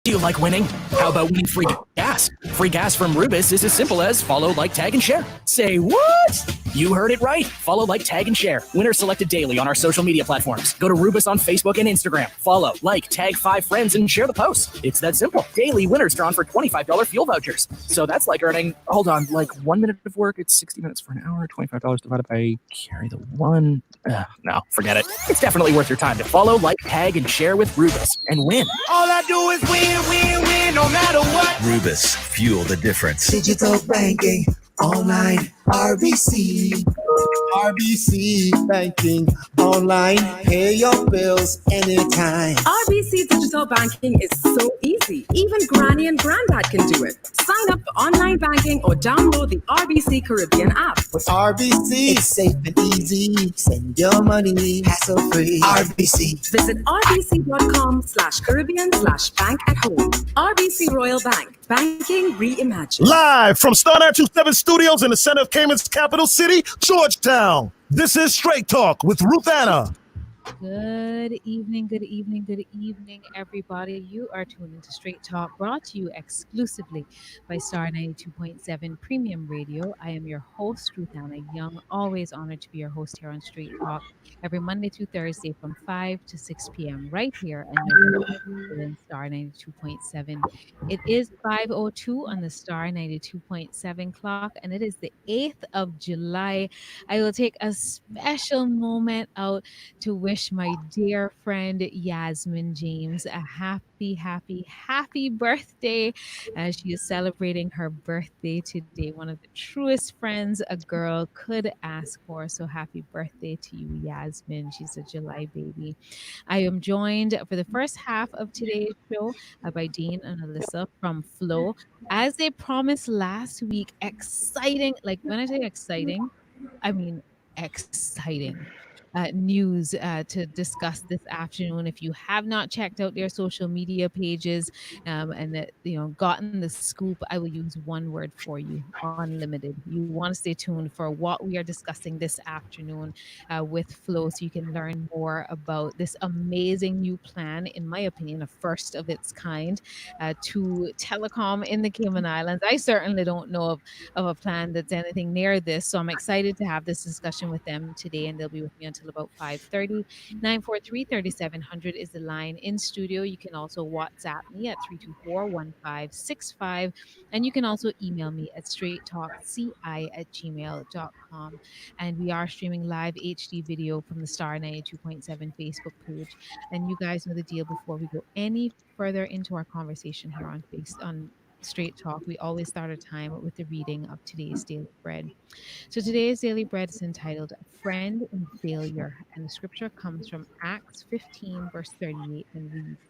Do you like winning? How about winning free gas? Free gas from Rubus is as simple as follow, like, tag, and share. Say what? You heard it right. Follow, like, tag, and share. Winners selected daily on our social media platforms. Go to Rubus on Facebook and Instagram. Follow, like, tag 5 friends, and share the post. It's that simple. Daily winners drawn for $25 fuel vouchers. So that's like earning, hold on, like 1 minute of work. It's 60 minutes for an hour. $25 divided by carry the one. No, forget it. It's definitely worth your time to follow, like, tag, and share with Rubus and win. All I do is win, no matter what. Rubus, fuel the difference. Digital banking, online, RBC. RBC banking, online, pay your bills anytime. RBC Digital Banking is so easy. Even Granny and Granddad can do it. Sign up for online banking or download the RBC Caribbean app. With RBC, it's safe and easy. Send your money hassle-free. RBC. Visit rbc.com/Caribbean/bank at home. RBC Royal Bank. Banking reimagined. Live from Star 927 Studios in the center of Cayman's capital city, Georgetown. This is Straight Talk with Ruth Anna. Good evening, everybody. You are tuned into Straight Talk, brought to you exclusively by Star 92.7 Premium Radio. I am your host, Ruth Anna Young, always honored to be your host here on Straight Talk every Monday through Thursday from 5 to 6 p.m. right here on Star 92.7. It is 5:02 on the Star 92.7 clock, and it is the 8th of July. I will take a special moment out to wish my dear friend Yasmin James a happy birthday as she is celebrating her birthday today. One of the truest friends a girl could ask for. So happy birthday to you, Yasmin. She's a July baby. I am joined for the first half of today's show by Dean and Alyssa from Flow. As they promised last week, exciting, like when I say exciting, I mean exciting. News to discuss this afternoon. If you have not checked out their social media pages and gotten the scoop, I will use one word for you: unlimited. You want to stay tuned for what we are discussing this afternoon with Flow, so you can learn more about this amazing new plan, in my opinion, a first of its kind to telecom in the Cayman Islands. I certainly don't know of a plan that's anything near this, so I'm excited to have this discussion with them today, and they'll be with me until about 5:30. 943-3700 is the line in studio. You can also WhatsApp me at 324-1565, and you can also email me at straighttalkci@gmail.com. And we are streaming live HD video from the Star 92.7 Facebook page. And you guys know the deal. Before we go any further into our conversation here on Straight Talk, we always start our time with the reading of today's Daily Bread. So today's Daily Bread is entitled Friend in Failure, and the scripture comes from Acts 15, verse 38, and reads,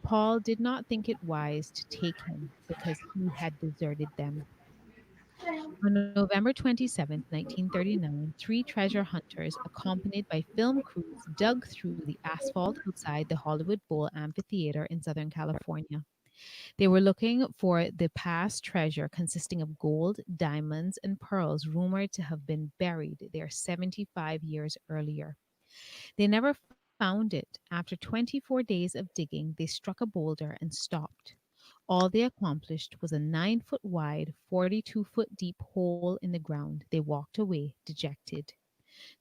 Paul did not think it wise to take him because he had deserted them. On November 27, 1939, 3 treasure hunters, accompanied by film crews, dug through the asphalt outside the Hollywood Bowl Amphitheater in Southern California. They were looking for the past treasure consisting of gold, diamonds, and pearls rumored to have been buried there 75 years earlier. They never found it. After 24 days of digging, they struck a boulder and stopped. All they accomplished was a 9-foot wide, 42-foot deep hole in the ground. They walked away, dejected.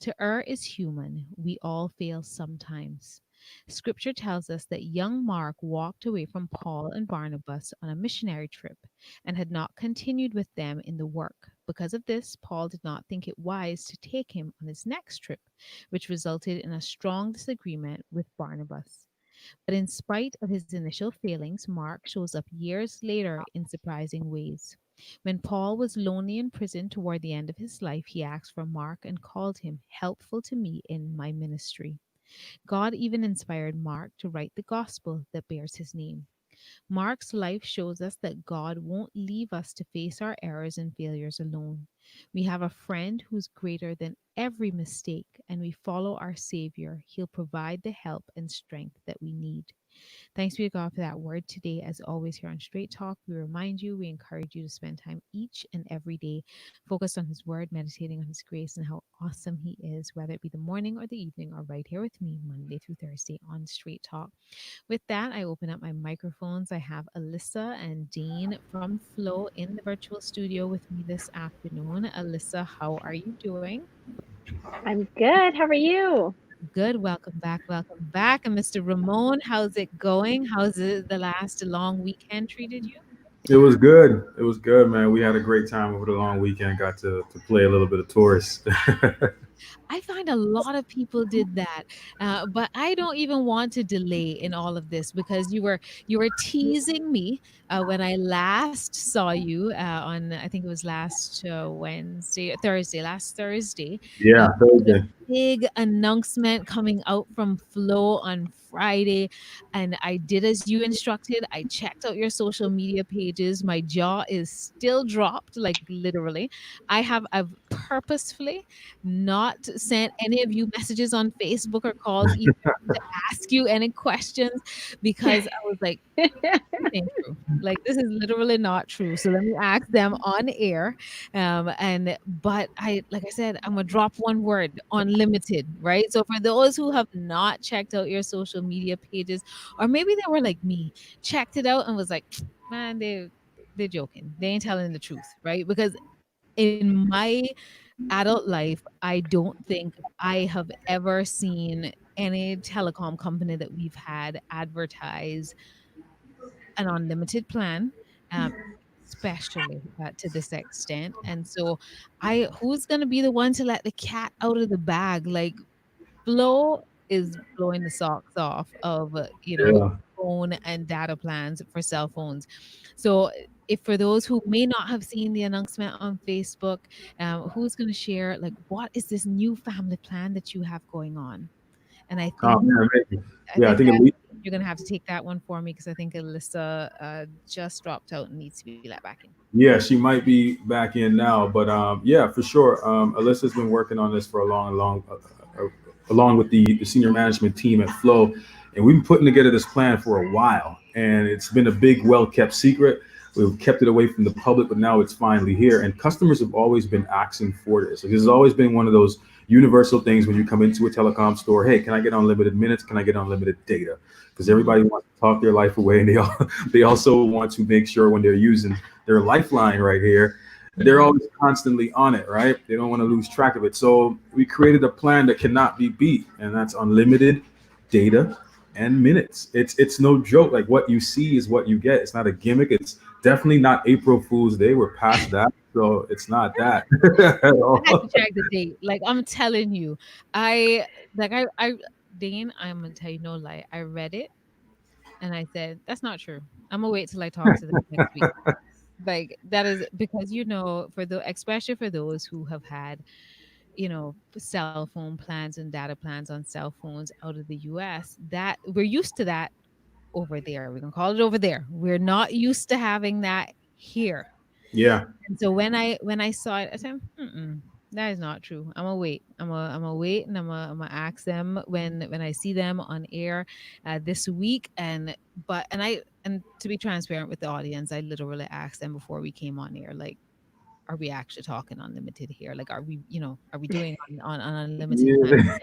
To err is human. We all fail sometimes. Scripture tells us that young Mark walked away from Paul and Barnabas on a missionary trip and had not continued with them in the work. Because of this, Paul did not think it wise to take him on his next trip, which resulted in a strong disagreement with Barnabas. But in spite of his initial failings, Mark shows up years later in surprising ways. When Paul was lonely in prison toward the end of his life, he asked for Mark and called him helpful to me in my ministry. God even inspired Mark to write the gospel that bears his name. Mark's life shows us that God won't leave us to face our errors and failures alone. We have a friend who's greater than every mistake, and we follow our Savior. He'll provide the help and strength that we need. Thanks be to God for that word today. As always, here on Straight Talk, we remind you, we encourage you to spend time each and every day focused on His word, meditating on His grace and how awesome He is, whether it be the morning or the evening or right here with me, Monday through Thursday on Straight Talk. With that, I open up my microphones. I have Alyssa and Dean from Flow in the virtual studio with me this afternoon. Alyssa, how are you doing? I'm good. How are you? Good. Welcome back. Welcome back. And Mr. Ramon, how's it going? How's the last long weekend treated you? It was good. It was good, man. We had a great time over the long weekend. Got to play a little bit of tourist. I find a lot of people did that, but I don't even want to delay in all of this because you were teasing me when I last saw you on, I think it was last last Thursday. Yeah, The Thursday. big announcement coming out from Flow on Friday, and I did as you instructed. I checked out your social media pages. My jaw is still dropped, like literally. I've purposefully not sent any of you messages on Facebook or calls even to ask you any questions because I was like, this ain't true. Like, this is literally not true. So let me ask them on air. But like I said, I'm gonna drop one word: unlimited, right? So for those who have not checked out your social media pages, or maybe they were like me, checked it out and was like, man, they're joking. They ain't telling the truth, right? Because in my adult life, I don't think I have ever seen any telecom company that we've had advertise an unlimited plan, especially to this extent. And so, who's gonna be the one to let the cat out of the bag? Like, Flow is blowing the socks off of Yeah. phone and data plans for cell phones. So, if for those who may not have seen the announcement on Facebook, who's going to share like what is this new family plan that you have going on? And I Oh think man, maybe. I Yeah, I think think that you're going to have to take that one for me because I think Alyssa just dropped out and needs to be let back in. yeah, she might be back in now, but yeah, for sure. Alyssa's been working on this for along with the senior management team at Flow, and we've been putting together this plan for a while, and it's been a big, well-kept secret. We've kept it away from the public, but now it's finally here. And customers have always been asking for this. Like, this has always been one of those universal things when you come into a telecom store. Hey, can I get unlimited minutes? Can I get unlimited data? Because everybody wants to talk their life away, and they also want to make sure when they're using their lifeline right here, they're always constantly on it, right? They don't want to lose track of it. So we created a plan that cannot be beat, and that's unlimited data and minutes. It's no joke. Like, what you see is what you get. It's not a gimmick. It's definitely not April Fool's Day. We're past that. So it's not that at all. I had to check the date. Like, I'm telling you, Dane, I'm gonna tell you no lie. I read it and I said, that's not true. I'm gonna wait till I talk to them next week. Like, that is because especially for those who have had, cell phone plans and data plans on cell phones out of the US, that we're used to that over there. We can call it over there. We're not used to having that here. Yeah. And so when I saw it, I said, that is not true. I'm gonna wait. I'm gonna wait, and I'm gonna ask them when I see them on air this week. And to be transparent with the audience, I literally asked them before we came on air, like, are we actually talking unlimited here? Like, are we doing on unlimited plan?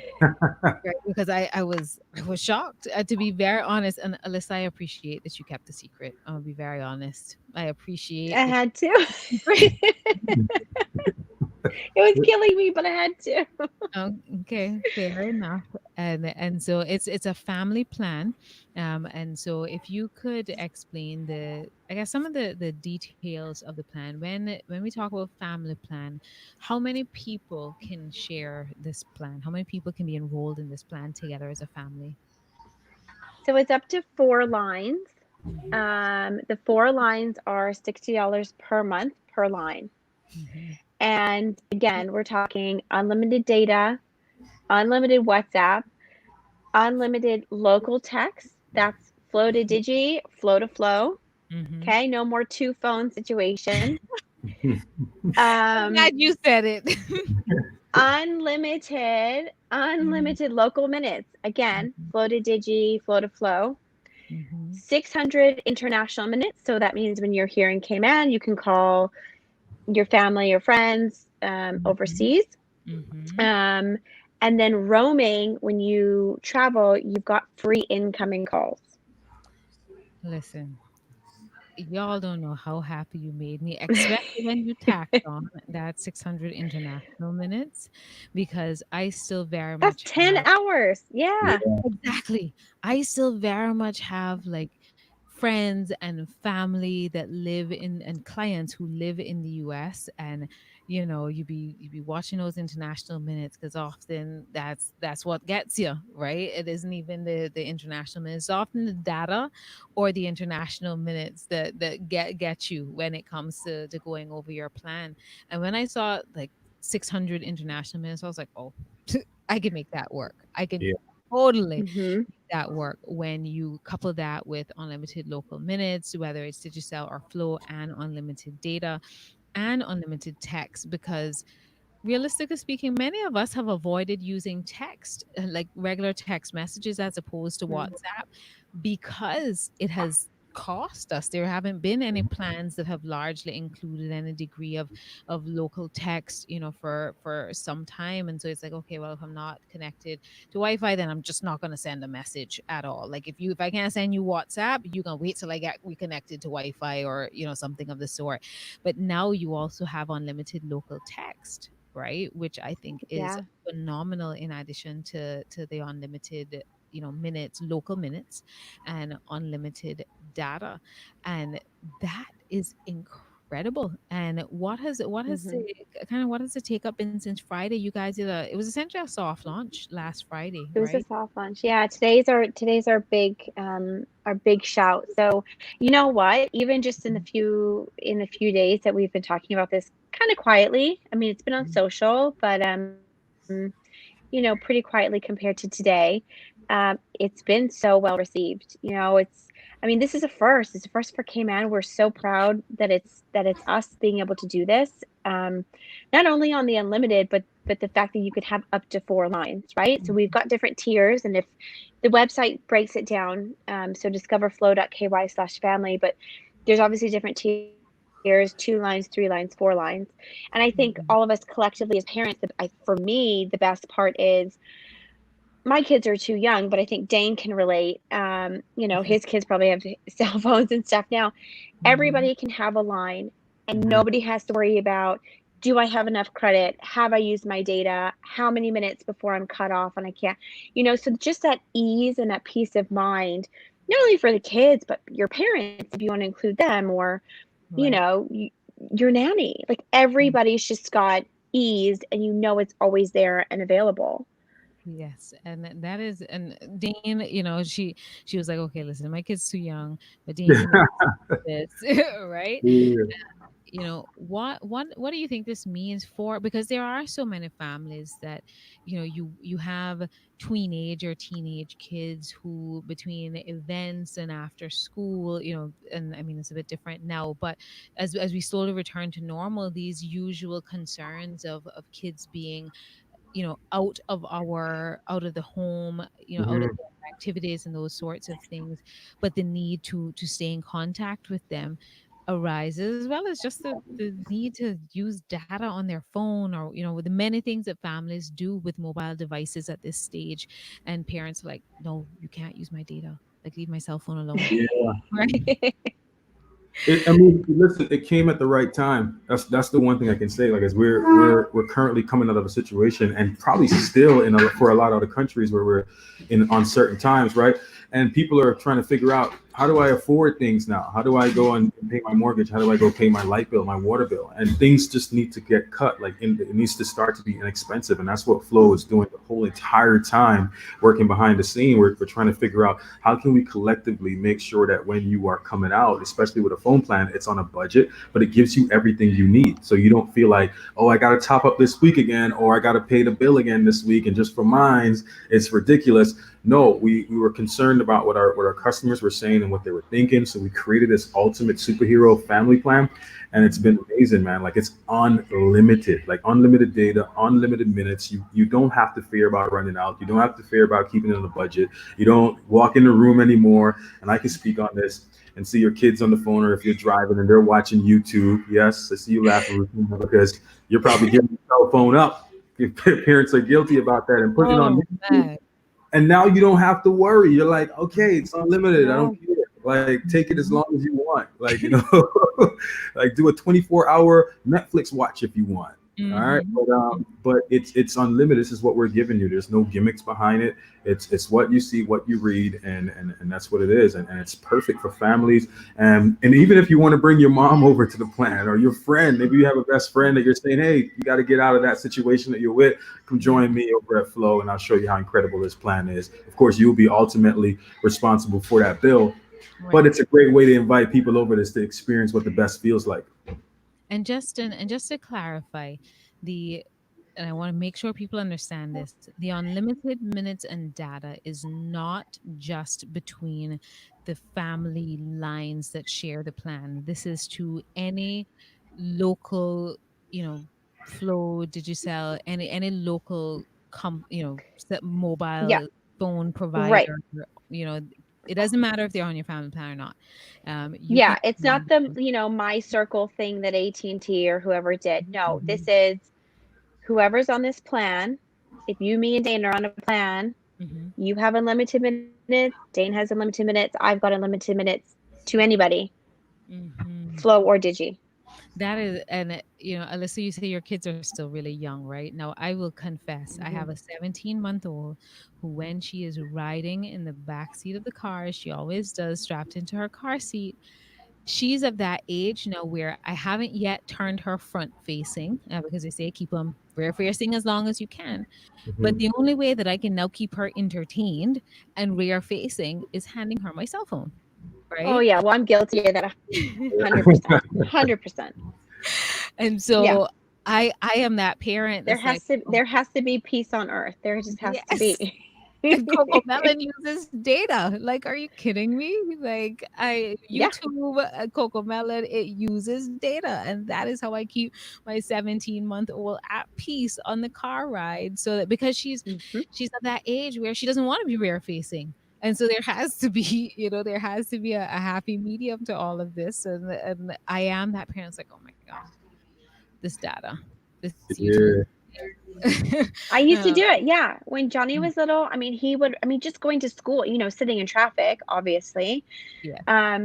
Right? Because I was shocked, to be very honest. And Alyssa, I appreciate that you kept the secret. I'm gonna be very honest. I appreciate. I had to. It was killing me, but I had to. Okay, fair enough. And so it's a family plan. And so if you could explain some of the details of the plan. When we talk about family plan, how many people can share this plan? How many people can be enrolled in this plan together as a family? So it's up to 4 lines. The 4 lines are $60 per month per line. Mm-hmm. And again, we're talking unlimited data, unlimited WhatsApp, unlimited local text. That's Flow to Digi, Flow to Flow. Mm-hmm. Okay, no more 2 phone situation. I'm glad you said it. Unlimited local minutes. Again, Flow to Digi, Flow to Flow. 600 international minutes. So that means when you're here in Cayman, you can call your family or friends overseas. And then roaming, when you travel, you've got free incoming calls. Listen, y'all don't know how happy you made me, especially when you tacked on that 600 international minutes, because I still very That's much 10 have, hours. Yeah. exactly. I still very much have like friends and family that live in and clients who live in the US, and you know you be watching those international minutes because often that's what gets you, right? It isn't even the international minutes, it's often the data or the international minutes that get you when it comes to going over your plan. And when I saw like 600 international minutes, I was like, oh, I can make that work. I can Yeah. totally Mhm. that work when you couple that with unlimited local minutes, whether it's Digicel or Flow, and unlimited data and unlimited text. Because realistically speaking, many of us have avoided using text, like regular text messages, as opposed to Mhm. WhatsApp, because it has cost us. There haven't been any plans that have largely included any degree of local text, you know, for some time. And so it's like, okay, well, if I'm not connected to Wi-Fi, then I'm just not going to send a message at all. Like if I can't send you WhatsApp, you're gonna wait till I get reconnected to Wi-Fi or you know something of the sort. But now you also have unlimited local text, right? Which I think is Yeah. phenomenal in addition to the unlimited, you know, minutes, local minutes, and unlimited data. And that is incredible. And what has Mhm. what has the take up been since Friday? You guys did it was essentially a soft launch last Friday, It was a right? soft launch. Yeah, today's our big shout. So you know what? Even just in the few days that we've been talking about this kind of quietly. I mean, it's been on social, but pretty quietly compared to today. It's been so well received. I mean, this is a first. It's a first for Cayman. We're so proud that it's us being able to do this. Um, Not only on the unlimited, but the fact that you could have up to 4 lines, right? So we've got different tiers, and if the website breaks it down, so discoverflow.ky/family, but there's obviously different tiers: 2 lines, 3 lines, 4 lines. And I think all of us collectively as parents, for me, the best part is my kids are too young, but I think Dane can relate. His kids probably have cell phones and stuff now. Mhm. Everybody can have a line, and Mhm. nobody has to worry about, do I have enough credit? Have I used my data? How many minutes before I'm cut off and I can't? So just that ease and that peace of mind, not only for the kids, but your parents, if you want to include them, or, you Right. know, y- your nanny. Like everybody's just got ease, and it's always there and available. Yes, and that is, and Dean, you know, she was like, okay, listen, my kid's too young, but Dean can this, right? Yeah. You know, what do you think this means for, because there are so many families that, you know, you have teenage or teenage kids who between events and after school, you know, and I mean it's a bit different now, but as we slowly return to normal, these usual concerns of kids being, you know, out of the home, you know, out of Mhm. their activities and those sorts of things, but the need to stay in contact with them arises, as well as just the need to use data on their phone, or you know, with the many things that families do with mobile devices at this stage. And parents are like, no, you can't use my data, like leave my cell phone alone. Yeah. Right. I mean, listen, it came at the right time. That's the one thing I can say. Like, as we're currently coming out of a situation, and probably still for a lot of other countries where we're in uncertain times, right? And people are trying to figure out, how do I afford things now? How do I go and pay my mortgage? How do I go pay my light bill, my water bill? And things just need to get cut. Like, it needs to start to be inexpensive, and that's what Flow is doing the whole entire time, working behind the scene. We're trying to figure out, how can we collectively make sure that when you are coming out, especially with a phone plan, it's on a budget, but it gives you everything you need. So you don't feel like, oh, I got to top up this week again, or I got to pay the bill again this week. And just for mines, it's ridiculous. No, we were concerned about what our customers were saying and what they were thinking. So we created this ultimate superhero family plan, and it's been amazing, man. Like it's unlimited, like unlimited data, unlimited minutes. You don't have to fear about running out. You don't have to fear about keeping it on the budget. You don't walk in the room anymore. And I can speak on this and see your kids on the phone, or if you're driving and they're watching YouTube. Yes, I see you laughing because you're probably giving your cell phone up. Your parents are guilty about that and putting it on YouTube. Man. And now you don't have to worry. You're like, okay, it's unlimited. I don't care. Like, take it as long as you want. Like, you know, like do a 24-hour Netflix watch if you want. Mm-hmm. All right, but it's unlimited. This is what we're giving you. There's no gimmicks behind it. It's what you see, what you read, and that's what it is. And it's perfect for families. And even if you want to bring your mom over to the plan, or your friend, maybe you have a best friend that you're saying, hey, you got to get out of that situation that you're with. Come join me over at Flow, and I'll show you how incredible this plan is. Of course, you'll be ultimately responsible for that bill, but it's a great way to invite people over this to experience what the best feels like. And just to clarify, and I want to make sure people understand this, the unlimited minutes and data is not just between the family lines that share the plan. This is to any local, Flow, Digicel, any local mobile phone provider, it doesn't matter if they're on your family plan or not. It's not the my circle thing that AT&T or whoever did. No, this is whoever's on this plan. If you, me, and Dane are on a plan, you have unlimited minutes. Dane has unlimited minutes. I've got unlimited minutes to anybody, Flow or Digi. That is, and Alyssa, you say your kids are still really young, right? Now, I will confess, I have a 17-month-old who, when she is riding in the back seat of the car, she always does, strapped into her car seat. She's of that age now where I haven't yet turned her front facing, because they say keep them rear facing as long as you can. But the only way that I can now keep her entertained and rear facing is handing her my cell phone. Right? Oh yeah, well I'm guilty of that 100%. And so I am that parent. There has to be peace on earth. There just has to be. And CoComelon uses data. Like, are you kidding me? Like, YouTube, CoComelon, it uses data, and that is how I keep my 17-month-old at peace on the car ride. So that because she's at that age where she doesn't want to be rear facing. And so there has to be, a happy medium to all of this. And I am that parent. It's like, oh my God, this data. This YouTube. I used to do it. Yeah. When Johnny was little, just going to school, sitting in traffic, obviously. Yeah.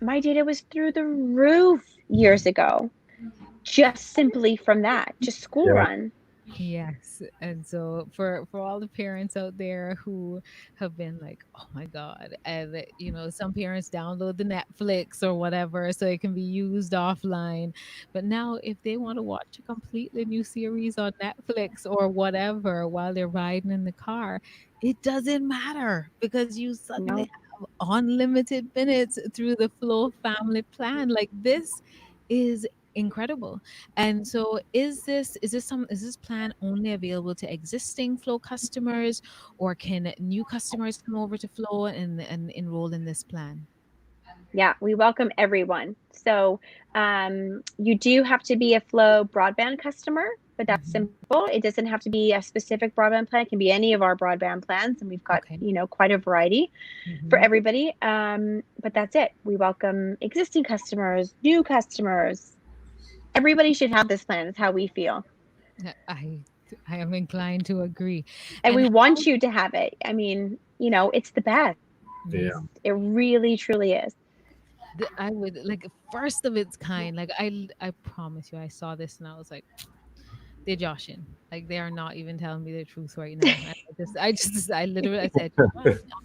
My data was through the roof years ago. Just simply from that, just school run. Yes. And so for all the parents out there who have been like, oh my God, and some parents download the Netflix or whatever so it can be used offline. But now if they want to watch a completely new series on Netflix or whatever while they're riding in the car, it doesn't matter because you suddenly have unlimited minutes through the Flow family plan. Like, this is incredible. And so is this plan only available to existing Flow customers, or can new customers come over to Flow and enroll in this plan? Yeah, we welcome everyone. So you do have to be a Flow broadband customer, but that's simple. It doesn't have to be a specific broadband plan. It can be any of our broadband plans, and we've got quite a variety for everybody. But that's it. We welcome existing customers, new customers. Everybody should have this plan. Is how we feel. I am inclined to agree. And we want you to have it. It's the best. Yeah. It really, truly is. I would first of its kind. Like, I promise you, I saw this and I was like, they're joshing. Like, they are not even telling me the truth right now. I said, I'm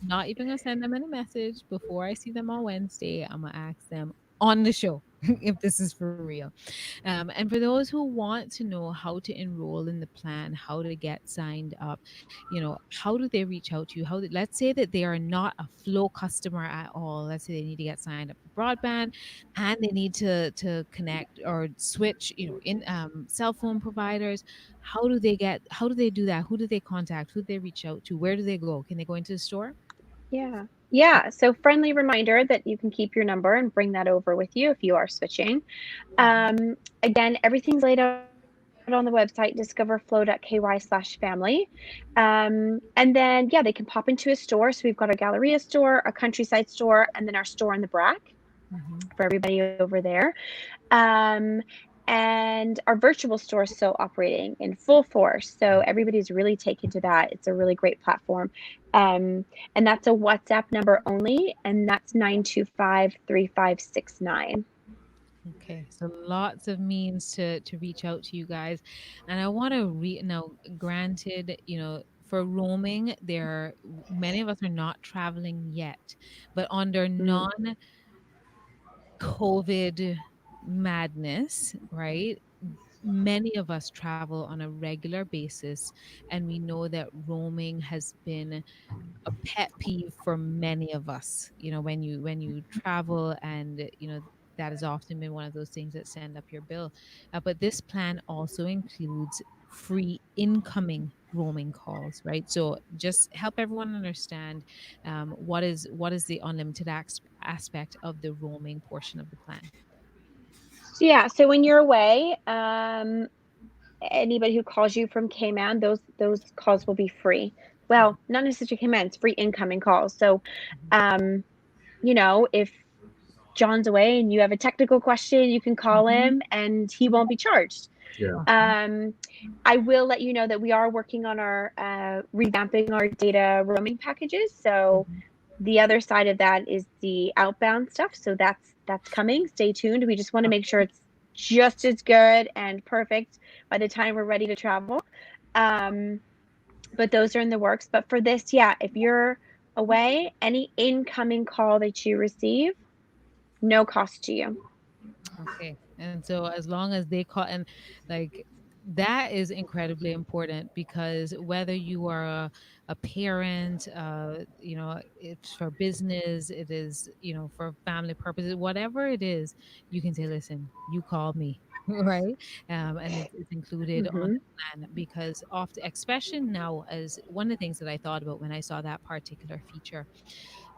not even gonna send them any message before I see them on Wednesday. I'm gonna ask them on the show. if this is for real. And for those who want to know how to enroll in the plan, how to get signed up, how do they reach out to you? Let's say that they are not a Flow customer at all. Let's say they need to get signed up for broadband, and they need to connect or switch, in cell phone providers. How do they do that? Who do they contact? Who do they reach out to? Where do they go? Can they go into the store? Yeah. Yeah. So friendly reminder that you can keep your number and bring that over with you if you are switching. Again, everything's laid out on the website, discoverflow.ky/family. And then, yeah, they can pop into a store. So we've got a Galleria store, a Countryside store, and then our store in the BRAC for everybody over there. And our virtual store is still operating in full force. So everybody's really taken to that. It's a really great platform. And that's a WhatsApp number only, and that's 925-3569. Okay, so lots of means to reach out to you guys, and I want to now. Granted, for roaming, many of us are not traveling yet, but under non-COVID madness, right? Many of us travel on a regular basis, and we know that roaming has been a pet peeve for many of us. When you travel, and that has often been one of those things that send up your bill. But this plan also includes free incoming roaming calls, right? So just help everyone understand what is the unlimited aspect of the roaming portion of the plan. Yeah. So when you're away, anybody who calls you from Cayman, those calls will be free. Well, not necessarily Cayman, it's free incoming calls. So, if John's away and you have a technical question, you can call him and he won't be charged. Yeah. I will let you know that we are working on our revamping our data roaming packages. So the other side of that is the outbound stuff. So that's coming. Stay tuned. We just want to make sure it's just as good and perfect by the time we're ready to travel. But those are in the works. But for this, yeah, if you're away, any incoming call that you receive, no cost to you. Okay. And so as long as they call, and like that is incredibly important, because whether you are a parent, it's for business, it is, for family purposes, whatever it is, you can say, listen, you called me. Right. And it's included on the plan, because often, especially now, as one of the things that I thought about when I saw that particular feature,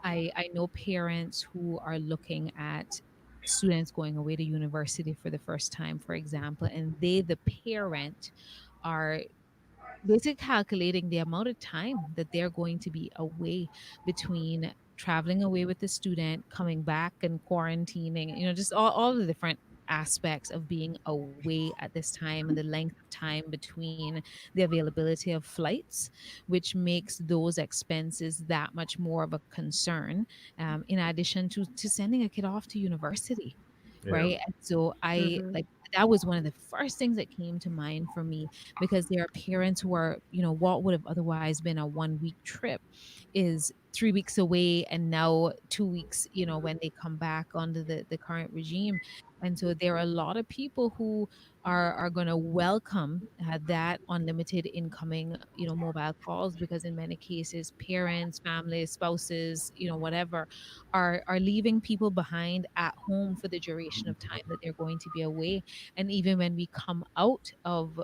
I know parents who are looking at students going away to university for the first time, for example, and the parent, are basically calculating the amount of time that they're going to be away between traveling away with the student, coming back and quarantining, just all the different aspects of being away at this time, and the length of time between the availability of flights, which makes those expenses that much more of a concern, in addition to sending a kid off to university. Right. And so that was one of the first things that came to mind for me, because there are parents who are, what would have otherwise been a 1 week trip is 3 weeks away, and now 2 weeks, when they come back under the current regime. And so there are a lot of people who are going to welcome that unlimited incoming, mobile calls, because in many cases, parents, families, spouses, whatever, are leaving people behind at home for the duration of time that they're going to be away. And even when we come out of,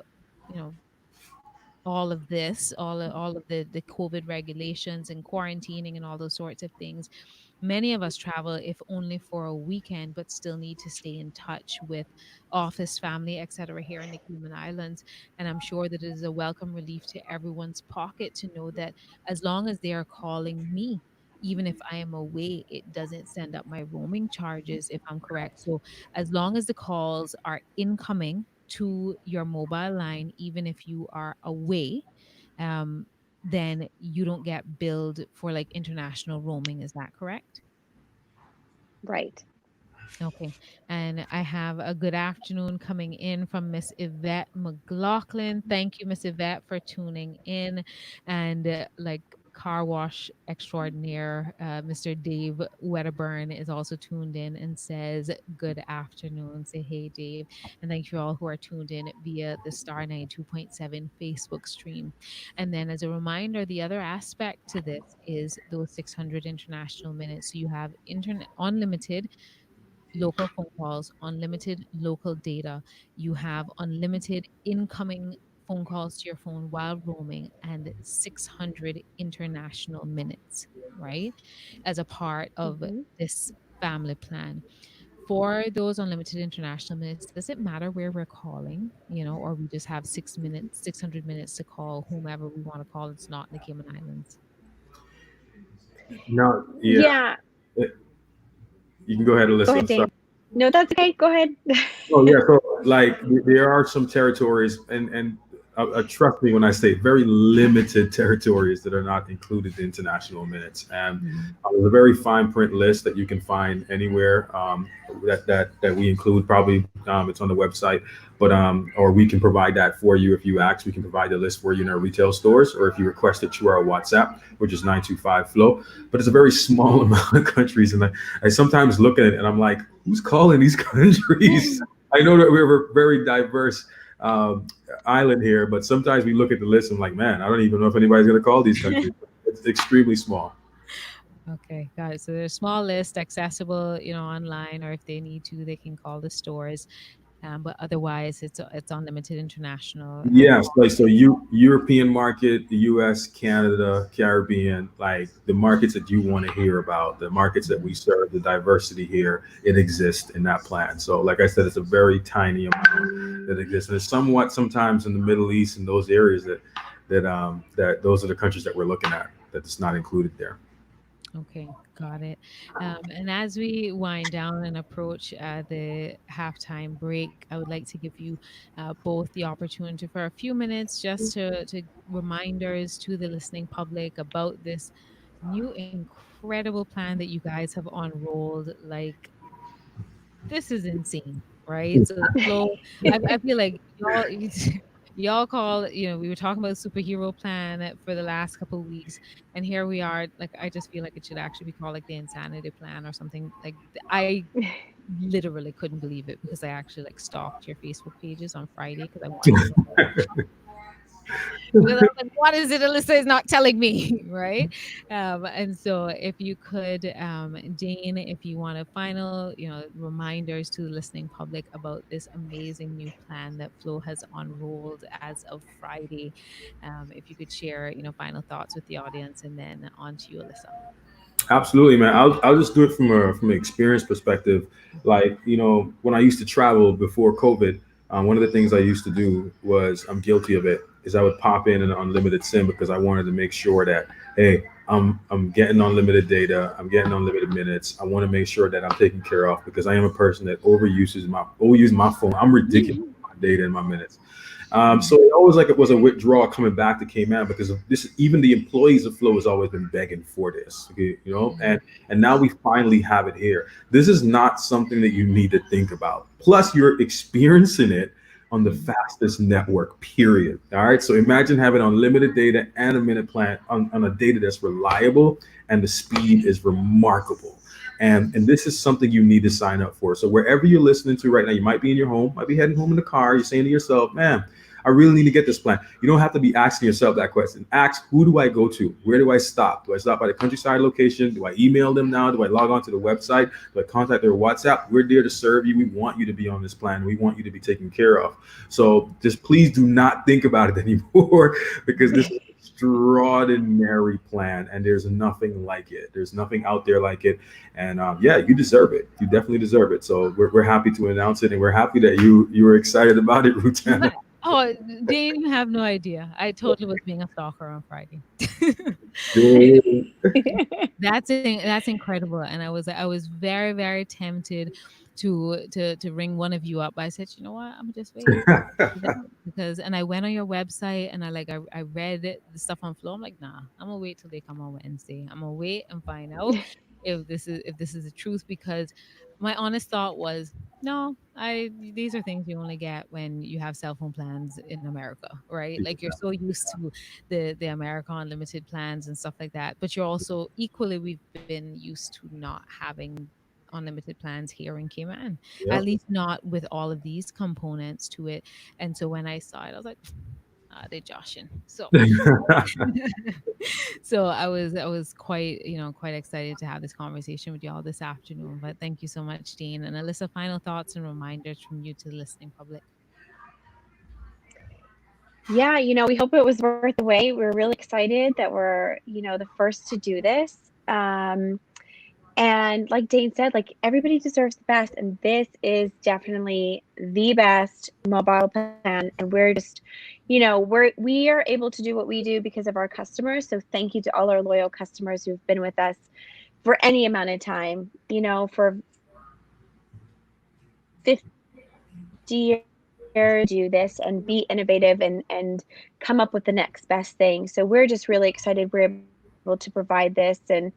all of this, all of the COVID regulations and quarantining and all those sorts of things, many of us travel, if only for a weekend, but still need to stay in touch with office, family, etc. here in the Cayman Islands. And I'm sure that it is a welcome relief to everyone's pocket to know that as long as they are calling me, even if I am away, it doesn't send up my roaming charges, if I'm correct. So as long as the calls are incoming to your mobile line, even if you are away, then you don't get billed for like international roaming. Is that correct? Right. Okay. And I have a good afternoon coming in from Miss Yvette McLaughlin. Thank you, Miss Yvette, for tuning in and car wash extraordinaire, Mr. Dave Wedderburn, is also tuned in and says, "Good afternoon." Say hey, Dave. And thank you all who are tuned in via the Star 92.7 Facebook stream. And then, as a reminder, the other aspect to this is those 600 international minutes. So you have internet unlimited local phone calls, unlimited local data. You have unlimited incoming phone calls to your phone while roaming and 600 international minutes, right? As a part of Mm-hmm. this family plan. For those unlimited international minutes, does it matter where we're calling, or we just have 6 minutes, 600 minutes to call whomever we want to call? It's not in the Cayman Islands. No, yeah, Yeah. you can go ahead, Alyssa. Go ahead, I'm sorry. Dave. No, that's okay. Go ahead. Oh yeah, so like there are some territories, and trust me when I say very limited territories that are not included in international minutes, and there's a very fine print list that you can find anywhere that we include. Probably it's on the website, but or we can provide that for you if you ask. We can provide the list for you in our retail stores, or if you request it through our WhatsApp, which is 925 Flow. But it's a very small amount of countries, and I sometimes look at it and I'm like, who's calling these countries? I know that we're a very diverse island here, but sometimes we look at the list and I'm like, man, I don't even know if anybody's going to call these countries. It's extremely small. Okay, got it. So there's a small list accessible, online, or if they need to, they can call the stores. But otherwise, it's unlimited international. Yes, like so European market, the US, Canada, Caribbean, like the markets that you want to hear about, the markets that we serve, the diversity here, it exists in that plan. So like I said, it's a very tiny amount that exists. And it's somewhat sometimes in the Middle East and those areas that those are the countries that we're looking at that's not included there. Okay, got it. And as we wind down and approach the halftime break, I would like to give you both the opportunity for a few minutes just to reminders to the listening public about this new incredible plan that you guys have unrolled. Like, this is insane, right? So I feel like y'all call, we were talking about superhero plan for the last couple of weeks, and here we are. Like, I just feel like it should actually be called like the insanity plan or something. Like, I literally couldn't believe it because I actually like stalked your Facebook pages on Friday because I wanted to know. Because I was like, what is it Alyssa is not telling me, right? And so if you could, Jane, if you want a final, reminders to the listening public about this amazing new plan that Flo has unrolled as of Friday, if you could share, final thoughts with the audience, and then on to you, Alyssa. Absolutely, man. I'll just do it from an experience perspective. Like, when I used to travel before COVID, one of the things I used to do was, I'm guilty of it, is I would pop in an unlimited SIM because I wanted to make sure that, hey, I'm getting unlimited data, I'm getting unlimited minutes. I want to make sure that I'm taken care of because I am a person that overuses my phone. I'm ridiculous with my data and my minutes. So it always like it was a withdrawal coming back to Cayman because of this. Even the employees of Flow has always been begging for this, okay, and now we finally have it here. This is not something that you need to think about. Plus, you're experiencing it on the fastest network, period. All right. So imagine having unlimited data and a minute plan on a data that's reliable and the speed is remarkable. And this is something you need to sign up for. So wherever you're listening to right now, you might be in your home, might be heading home in the car. You're saying to yourself, man, I really need to get this plan. You don't have to be asking yourself that question. Ask, who do I go to? Where do I stop? Do I stop by the Countryside location? Do I email them now? Do I log on to the website? Do I contact their WhatsApp? We're there to serve you. We want you to be on this plan. We want you to be taken care of. So just please do not think about it anymore because this is an extraordinary plan and there's nothing like it. There's nothing out there like it. And yeah, you deserve it. You definitely deserve it. So we're happy to announce it and we're happy that you were excited about it, Rutana. Oh, Dane, you have no idea. I totally was being a stalker on Friday. That's incredible, and I was very, very tempted to ring one of you up. But I said, you know what, I'm just waiting because I went on your website and I read the stuff on Flow. I'm like, nah, I'm gonna wait till they come on Wednesday. I'm gonna wait and find out if this is the truth because my honest thought was, no, these are things you only get when you have cell phone plans in America, right? Like you're so used to the America unlimited plans and stuff like that, but you're also equally we've been used to not having unlimited plans here in Cayman, Yep. at least not with all of these components to it. And so when I saw it, I was like, they're joshing. So so I was quite, quite excited to have this conversation with y'all this afternoon. But thank you so much, Dean. And Alyssa, final thoughts and reminders from you to the listening public. Yeah, we hope it was worth the wait. We're really excited that we're, the first to do this. And like Dane said, like everybody deserves the best. And this is definitely the best mobile plan. And we're just, we are able to do what we do because of our customers. So thank you to all our loyal customers who've been with us for any amount of time, for 50 years, do this and be innovative and come up with the next best thing. So we're just really excited we're able to provide this. And,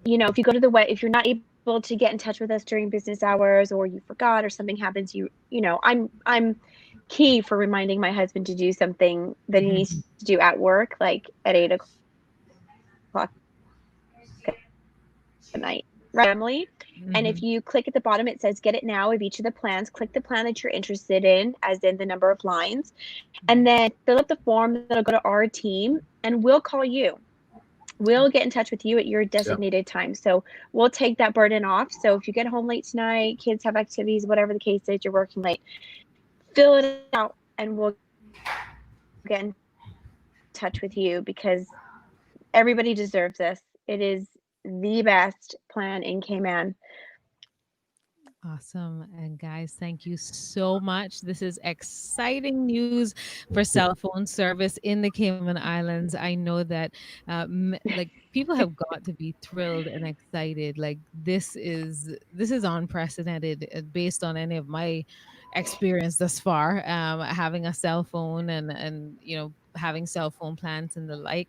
if you go to if you're not able to get in touch with us during business hours, or you forgot, or something happens, I'm key for reminding my husband to do something that he needs to do at work, like at 8 o'clock at night, right, Emily? And if you click at the bottom, it says get it now of each of the plans. Click the plan that you're interested in, as in the number of lines, and then fill up the form that'll go to our team, and we'll call you. We'll get in touch with you at your designated time. So we'll take that burden off. So if you get home late tonight, kids have activities, whatever the case is, you're working late, fill it out and we'll get in touch with you, because everybody deserves this. It is the best plan in Cayman. Awesome. And guys, thank you so much. This is exciting news for cell phone service in the Cayman Islands. I know that people have got to be thrilled and excited. Like this is unprecedented based on any of my experience thus far, having a cell phone and having cell phone plans and the like.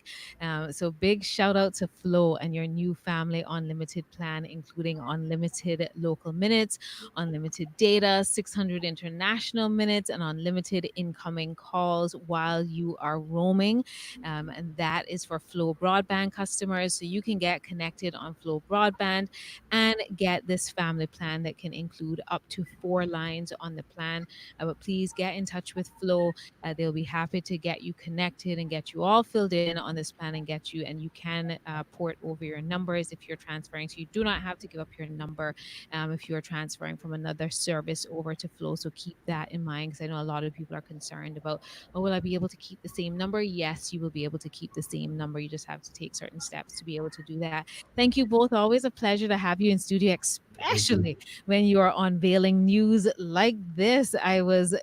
So big shout out to Flow and your new family unlimited plan, including unlimited local minutes, unlimited data, 600 international minutes, and unlimited incoming calls while you are roaming. And that is for Flow broadband customers. So you can get connected on Flow broadband and get this family plan that can include up to 4 lines on the plan. But please get in touch with Flow. They'll be happy to get you connected and get you all filled in on this plan and get you, and you can port over your numbers if you're transferring. So you do not have to give up your number if you're transferring from another service over to Flow. So keep that in mind, because I know a lot of people are concerned about, will I be able to keep the same number? Yes, you will be able to keep the same number. You just have to take certain steps to be able to do that. Thank you both. Always a pleasure to have you in studio, especially when you are unveiling news like this. I was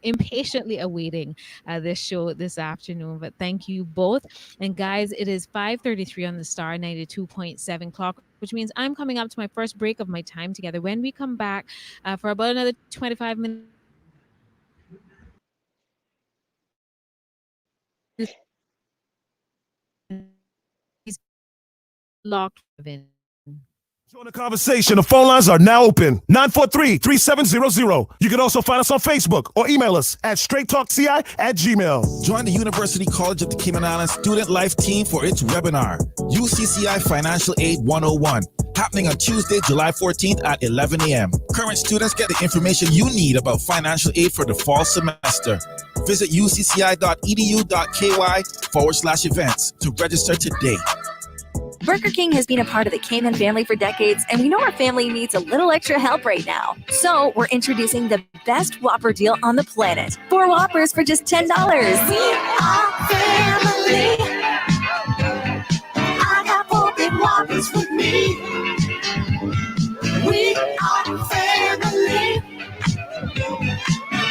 impatiently awaiting this show this afternoon, but thank you both. And guys, it is 5:33 on the Star 92.7 clock, which means I'm coming up to my first break of my time together. When we come back for about another 25 minutes, locked in. Join the conversation. The phone lines are now open. 943-3700. You can also find us on Facebook or email us at straighttalkci@gmail. Join the University College of the Cayman Islands Student Life Team for its webinar, UCCI Financial Aid 101, happening on Tuesday, July 14th at 11 a.m. Current students get the information you need about financial aid for the fall semester. Visit ucci.edu.ky/events to register today. Burger King has been a part of the Cayman family for decades, and we know our family needs a little extra help right now. So we're introducing the best Whopper deal on the planet. 4 Whoppers for just $10. We are family. I got 4 big Whoppers with me. We are family.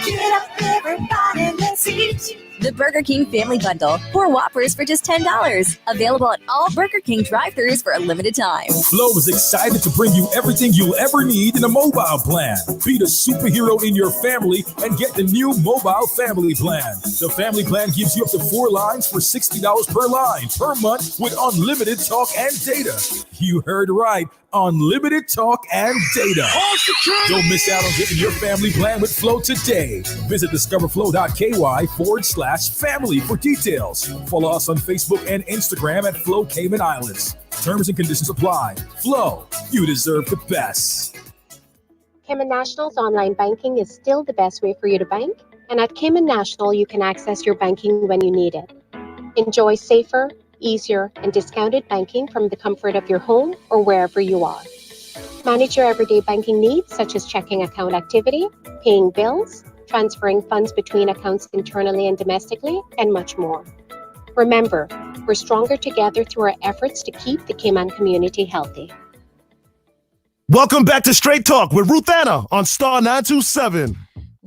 Get up, everybody, let's eat. The Burger King Family Bundle. 4 Whoppers for just $10. Available at all Burger King drive-thrus for a limited time. Flow is excited to bring you everything you'll ever need in a mobile plan. Be the superhero in your family and get the new mobile family plan. The family plan gives you up to 4 lines for $60 per line per month with unlimited talk and data. You heard right. Unlimited talk and data. Don't miss out on getting your family plan with Flow today. Visit discoverflow.ky/family for details. Follow us on Facebook and Instagram at Flow Cayman Islands. Terms and conditions apply. Flow, you deserve the best. Cayman National's online banking is still the best way for you to bank, and at Cayman National, you can access your banking when you need it. Enjoy safer, easier, and discounted banking from the comfort of your home or wherever you are. Manage your everyday banking needs, such as checking account activity, paying bills, transferring funds between accounts internally and domestically, and much more. Remember, we're stronger together through our efforts to keep the Cayman community healthy. Welcome back to Straight Talk with Ruth Anna on Star 927.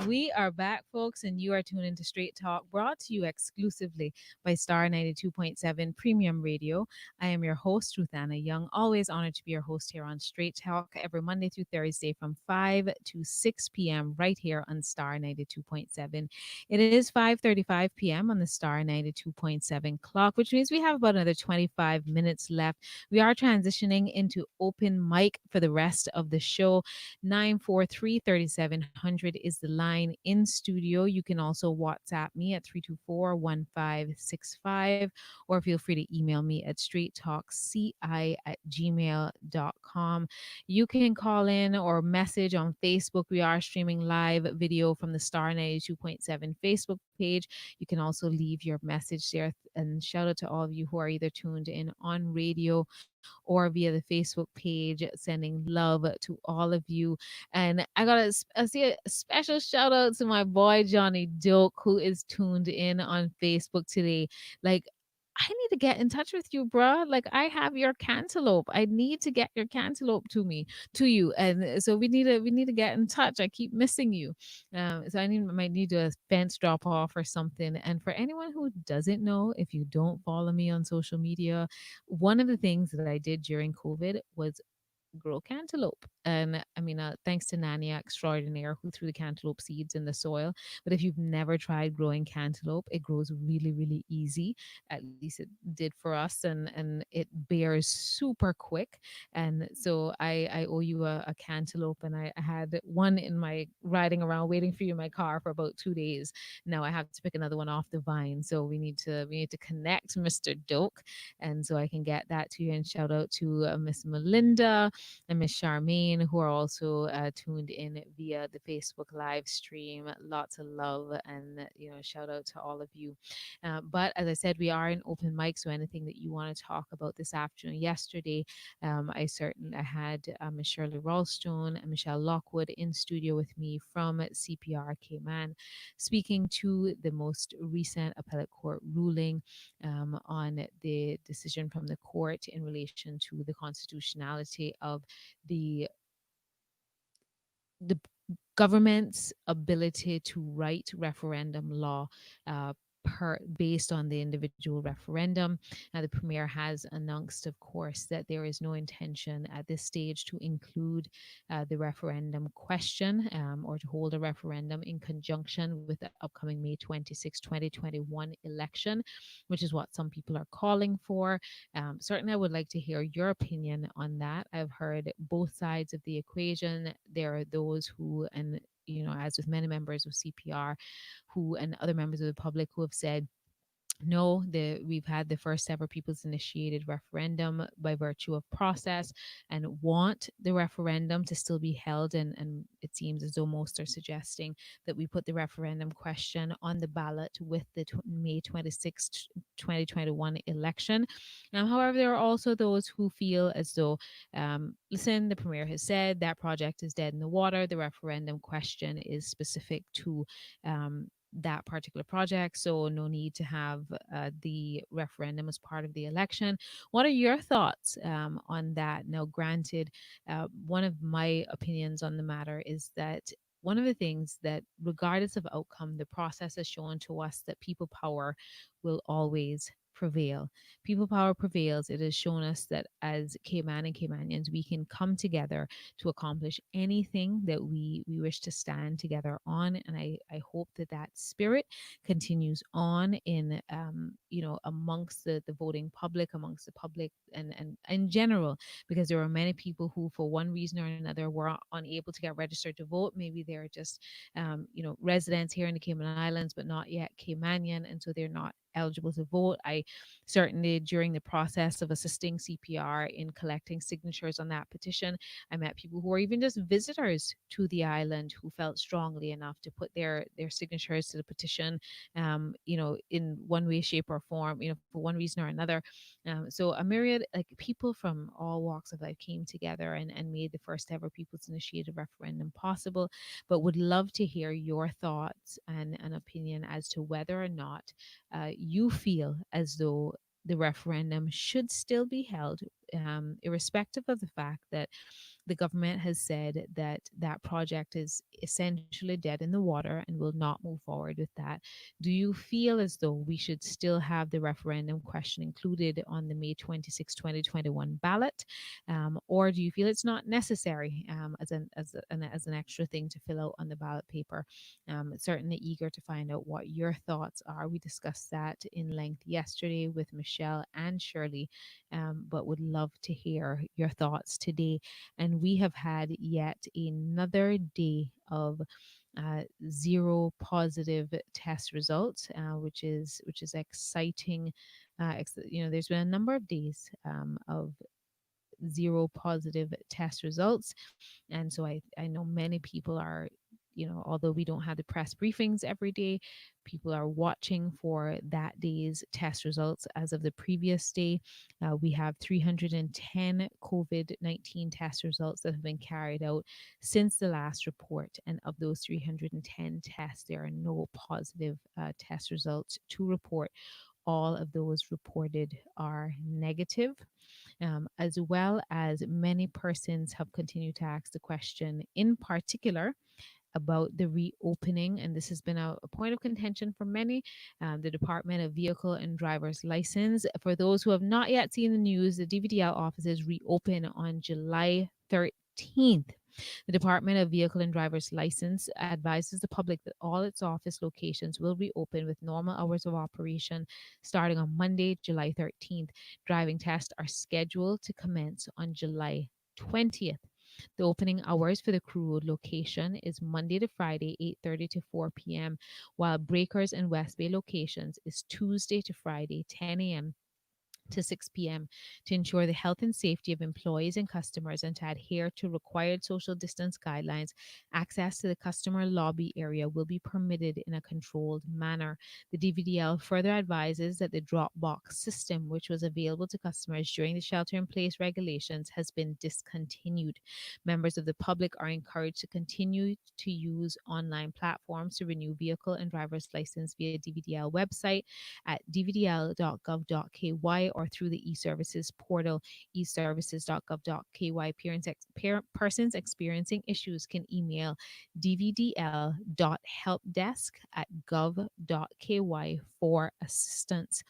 We are back, folks, and you are tuned into Straight Talk, brought to you exclusively by Star 92.7 Premium Radio. I am your host, Ruth Anna Young. Always honored to be your host here on Straight Talk every Monday through Thursday from 5 to 6 p.m. right here on Star 92.7. It is 5:35 p.m. on the Star 92.7 clock, which means we have about another 25 minutes left. We are transitioning into open mic for the rest of the show. 943-3700 is the line in studio. You can also WhatsApp me at 324-1565, or feel free to email me at straighttalkci@gmail.com. You can call in or message on Facebook. We are streaming live video from the Star 92.7 Facebook page. You can also leave your message there, and shout out to all of you who are either tuned in on radio or via the Facebook page, sending love to all of you. And I gotta see a special shout out to my boy Johnny Doak, who is tuned in on Facebook today. Like, I need to get in touch with you, bruh. Like, I have your cantaloupe. I need to get your cantaloupe to you. And so we need to get in touch. I keep missing you. So might need a fence drop off or something. And for anyone who doesn't know, if you don't follow me on social media, one of the things that I did during COVID was grow cantaloupe. And I mean, thanks to Nania Extraordinaire, who threw the cantaloupe seeds in the soil. But if you've never tried growing cantaloupe, it grows really, really easy. At least it did for us, and it bears super quick. And so I owe you a cantaloupe, and I had one in my riding around waiting for you in my car for about 2 days. Now I have to pick another one off the vine. So we need to connect, Mr. Doak, and so I can get that to you. And shout out to Miss Melinda and Miss Charmaine, who are also tuned in via the Facebook live stream. Lots of love, and shout out to all of you. But as I said, we are in open mic, so anything that you want to talk about this afternoon. Yesterday, I had Miss Shirley Ralstone and Michelle Lockwood in studio with me from CPR Cayman, speaking to the most recent appellate court ruling on the decision from the court in relation to the constitutionality of the government's ability to write referendum law based on the individual referendum. Now, the Premier has announced, of course, that there is no intention at this stage to include the referendum question or to hold a referendum in conjunction with the upcoming May 26, 2021 election, which is what some people are calling for. Certainly, I would like to hear your opinion on that. I've heard both sides of the equation. There are those who, and as with many members of CPR and other members of the public, who have said, no, we've had the first ever people's initiated referendum by virtue of process, and want the referendum to still be held. And it seems as though most are suggesting that we put the referendum question on the ballot with the May 26th, 2021 election. Now, however, there are also those who feel as though, listen, the Premier has said that project is dead in the water. The referendum question is specific to that particular project, so no need to have the referendum as part of the election. What are your thoughts on that? Now, granted, one of my opinions on the matter is that one of the things that, regardless of outcome, the process has shown to us that people power will always prevail. People power prevails. It has shown us that as Cayman and Caymanians, we can come together to accomplish anything that we wish to stand together on. And I hope that that spirit continues on in, amongst the voting public, amongst the public, and in general, because there are many people who, for one reason or another, were unable to get registered to vote. Maybe they're just, residents here in the Cayman Islands, but not yet Caymanian, and so they're not eligible to vote. I certainly, during the process of assisting CPR in collecting signatures on that petition, I met people who were even just visitors to the island who felt strongly enough to put their signatures to the petition, in one way, shape, or form, for one reason or another. So a myriad, like people from all walks of life, came together and made the first ever People's Initiative referendum possible. But would love to hear your thoughts and an opinion as to whether or not you feel as though the referendum should still be held, irrespective of the fact that the government has said that that project is essentially dead in the water and will not move forward with that. Do you feel as though we should still have the referendum question included on the May 26, 2021 ballot? Or do you feel it's not necessary as an extra thing to fill out on the ballot paper? Certainly eager to find out what your thoughts are. We discussed that in length yesterday with Michelle and Shirley, but would love to hear your thoughts today. And we have had yet another day of 0 positive test results, which is exciting. There's been a number of days of 0 positive test results, and so I know many people are, although we don't have the press briefings every day, people are watching for that day's test results. As of the previous day, we have 310 COVID-19 test results that have been carried out since the last report. And of those 310 tests, there are no positive test results to report. All of those reported are negative, as well as many persons have continued to ask the question, in particular, about the reopening, and this has been a point of contention for many. The Department of Vehicle and Driver's License. For those who have not yet seen the news, the DVDL offices reopen on July 13th. The Department of Vehicle and Driver's License advises the public that all its office locations will reopen with normal hours of operation starting on Monday, July 13th. Driving tests are scheduled to commence on July 20th. The opening hours for the Crew Road location is Monday to Friday, 8:30 to 4 p.m., while Breakers and West Bay locations is Tuesday to Friday, 10 a.m. to 6 p.m. to ensure the health and safety of employees and customers and to adhere to required social distance guidelines. Access to the customer lobby area will be permitted in a controlled manner. The DVDL further advises that the drop box system, which was available to customers during the shelter-in-place regulations, has been discontinued. Members of the public are encouraged to continue to use online platforms to renew vehicle and driver's license via DVDL website at dvdl.gov.ky or through the eServices portal, eservices.gov.ky. Persons experiencing issues can email dvdl.helpdesk@gov.ky for assistance.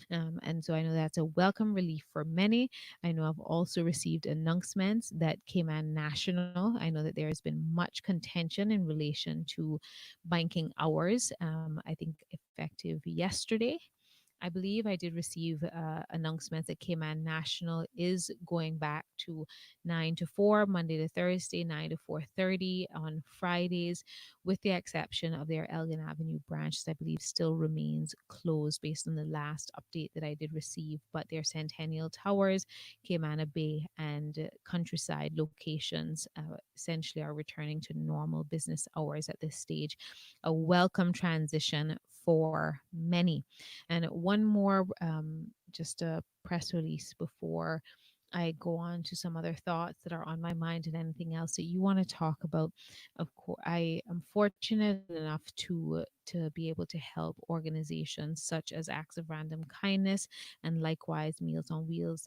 And so I know that's a welcome relief for many. I know I've also received announcements that Cayman National, I know that there has been much contention in relation to banking hours. I think effective yesterday, I believe I did receive announcements that Cayman National is going back to 9 to 4, Monday to Thursday, 9 to 4:30 on Fridays, with the exception of their Elgin Avenue branch, that I believe still remains closed based on the last update that I did receive. But their Centennial Towers, Cayman Bay, and Countryside locations essentially are returning to normal business hours at this stage. A welcome transition for many. And one more, just a press release before I go on to some other thoughts that are on my mind and anything else that you want to talk about. Of course, I am fortunate enough to be able to help organizations such as Acts of Random Kindness and likewise Meals on Wheels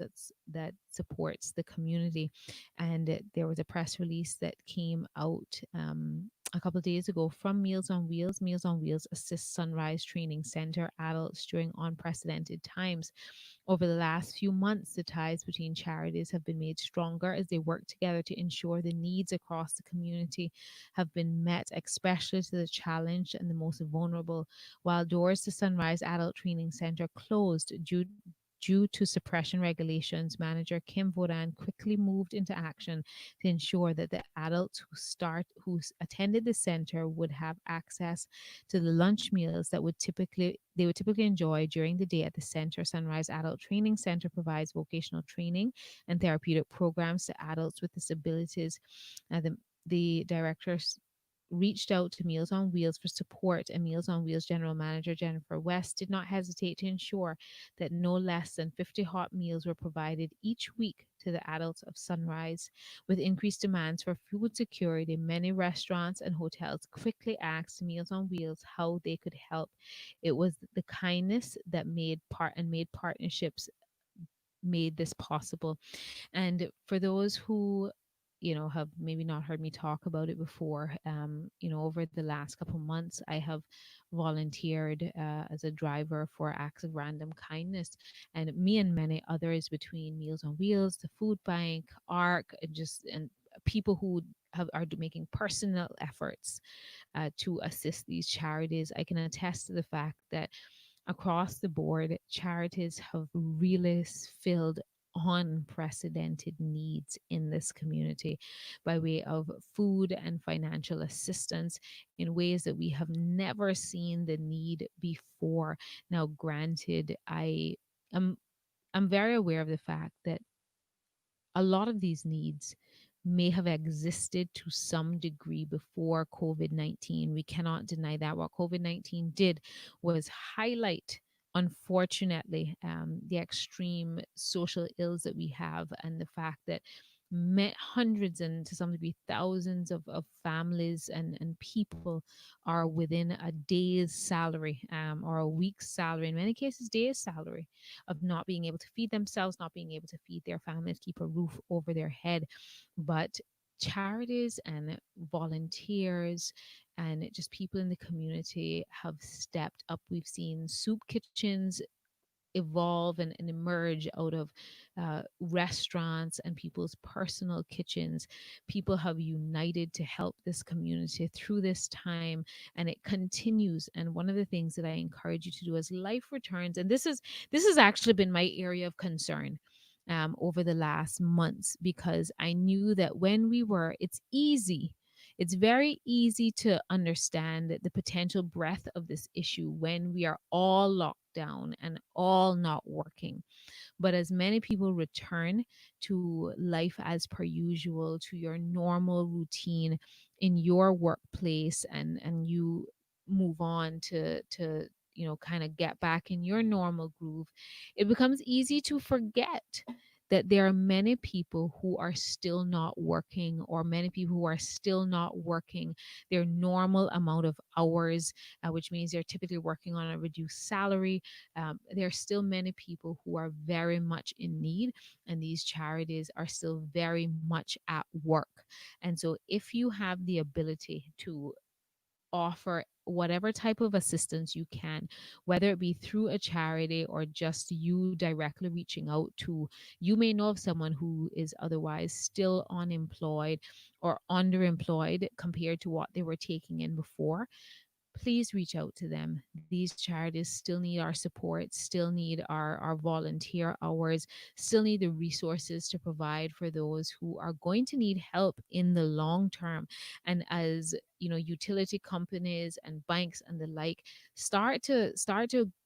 that supports the community. And there was a press release that came out a couple of days ago from Meals on Wheels. Meals on Wheels assists Sunrise Training Center adults during unprecedented times. Over the last few months, the ties between charities have been made stronger as they work together to ensure the needs across the community have been met, especially to the challenged and the most vulnerable. While doors to Sunrise Adult Training Center closed due to suppression regulations, manager Kim Vodan quickly moved into action to ensure that the adults who attended the center would have access to the lunch meals that they would typically enjoy during the day at the center. Sunrise Adult Training Center provides vocational training and therapeutic programs to adults with disabilities. The directors reached out to Meals on Wheels for support, and Meals on Wheels General Manager Jennifer West did not hesitate to ensure that no less than 50 hot meals were provided each week to the adults of Sunrise. With increased demands for food security, many restaurants and hotels quickly asked Meals on Wheels how they could help. It was the kindness that made partnerships made this possible. And for those who have maybe not heard me talk about it before, over the last couple months, I have volunteered as a driver for Acts of Random Kindness, and me and many others between Meals on Wheels, the Food Bank, ARC, and people who are making personal efforts to assist these charities. I can attest to the fact that across the board, charities have really filled unprecedented needs in this community by way of food and financial assistance in ways that we have never seen the need before. Now, granted, am I'm very aware of the fact that a lot of these needs may have existed to some degree before COVID 19. We cannot deny that. What COVID 19 did was highlight, unfortunately, the extreme social ills that we have, and the fact that hundreds and to some degree thousands of families and people are within a day's salary, or a week's salary, in many cases days salary, of not being able to feed themselves, not being able to feed their families, keep a roof over their head. But charities and volunteers and just people in the community have stepped up. We've seen soup kitchens evolve and emerge out of restaurants and people's personal kitchens. People have united to help this community through this time, and it continues. And one of the things that I encourage you to do as life returns, and this has actually been my area of concern over the last months, because I knew that it's very easy to understand the potential breadth of this issue when we are all locked down and all not working. But as many people return to life as per usual, to your normal routine in your workplace, and you move on to kind of get back in your normal groove, it becomes easy to forget that there are many people who are still not working, or many people who are still not working their normal amount of hours, which means they're typically working on a reduced salary. There are still many people who are very much in need, and these charities are still very much at work. And so if you have the ability to offer whatever type of assistance you can, whether it be through a charity or just you directly reaching out to, you may know of someone who is otherwise still unemployed or underemployed compared to what they were taking in before. Please reach out to them. These charities still need our support, still need our volunteer hours, still need the resources to provide for those who are going to need help in the long term. And as utility companies and banks and the like start to